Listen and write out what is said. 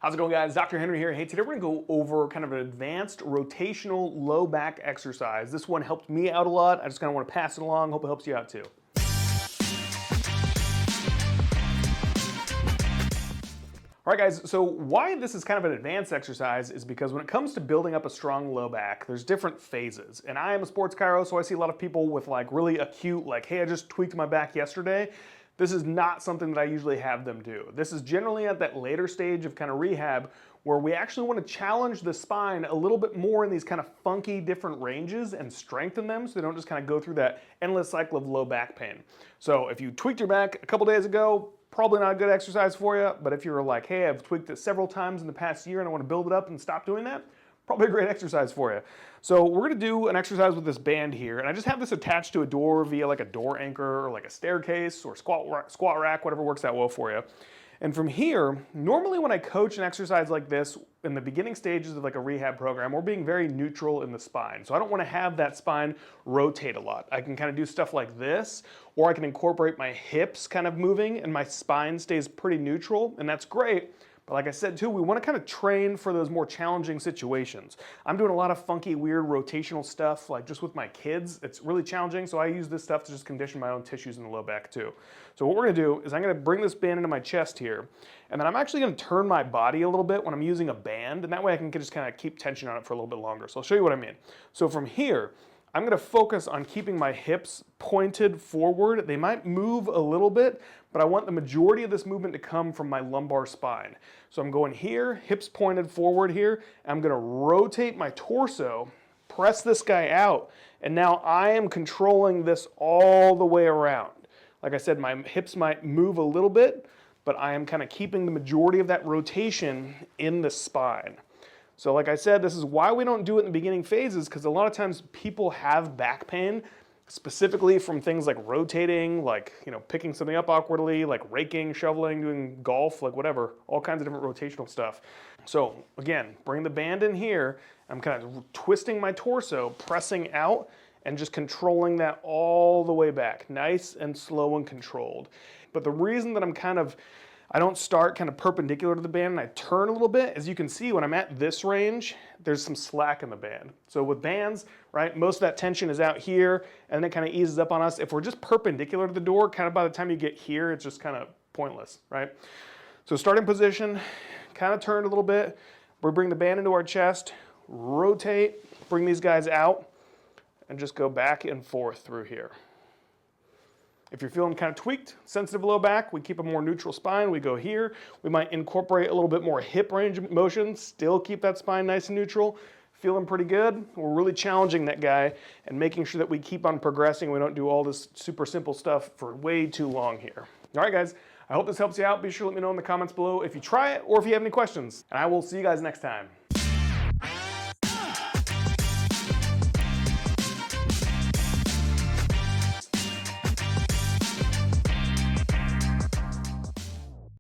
How's it going, guys? Dr. Henry here. Hey, today we're gonna go over kind of an advanced rotational low back exercise. This one helped me out a lot. I just kind of want to pass it along. Hope it helps you out too. All right, guys, so why this is kind of an advanced exercise is because when it comes to building up a strong low back, there's different phases. And I am a sports chiro, so I see a lot of people with like really acute, like, hey, I just tweaked my back yesterday. This is not something that I usually have them do. This is generally at that later stage of kind of rehab where we actually want to challenge the spine a little bit more in these kind of funky different ranges and strengthen them so they don't just kind of go through that endless cycle of low back pain. So if you tweaked your back a couple days ago, probably not a good exercise for you, but if you're like, hey, I've tweaked it several times in the past year and I want to build it up and stop doing that, probably a great exercise for you. So we're gonna do an exercise with this band here, and I just have this attached to a door via like a door anchor or like a staircase or squat rack, whatever works out well for you. And from here, normally when I coach an exercise like this in the beginning stages of like a rehab program, we're being very neutral in the spine. So I don't want to have that spine rotate a lot. I can kind of do stuff like this, or I can incorporate my hips kind of moving and my spine stays pretty neutral, and that's great. But like I said too, we want to kind of train for those more challenging situations. I'm doing a lot of funky, weird rotational stuff, like just with my kids. It's really challenging, so I use this stuff to just condition my own tissues in the low back too. So what we're gonna do is I'm gonna bring this band into my chest here, and then I'm actually gonna turn my body a little bit when I'm using a band, and that way I can just kind of keep tension on it for a little bit longer. So I'll show you what I mean. So from here, I'm gonna focus on keeping my hips pointed forward. They might move a little bit, but I want the majority of this movement to come from my lumbar spine. So I'm going here, hips pointed forward here, and I'm gonna rotate my torso, press this guy out, and now I am controlling this all the way around. Like I said, my hips might move a little bit, but I am kind of keeping the majority of that rotation in the spine. So like I said, this is why we don't do it in the beginning phases, because a lot of times people have back pain specifically from things like rotating, like, you know, picking something up awkwardly, like raking, shoveling, doing golf, like whatever, all kinds of different rotational stuff. So again, bring the band in here. I'm kind of twisting my torso, pressing out, and just controlling that all the way back, nice and slow and controlled. But the reason that I don't start kind of perpendicular to the band and I turn a little bit. As you can see, when I'm at this range, there's some slack in the band. So with bands, right, most of that tension is out here and then it kind of eases up on us. If we're just perpendicular to the door, kind of by the time you get here, it's just kind of pointless, right? So starting position, kind of turn a little bit. We bring the band into our chest, rotate, bring these guys out, and just go back and forth through here. If you're feeling kind of tweaked, sensitive low back, we keep a more neutral spine. We go here. We might incorporate a little bit more hip range of motion, still keep that spine nice and neutral. Feeling pretty good. We're really challenging that guy and making sure that we keep on progressing. We don't do all this super simple stuff for way too long here. All right, guys, I hope this helps you out. Be sure to let me know in the comments below if you try it or if you have any questions. And I will see you guys next time.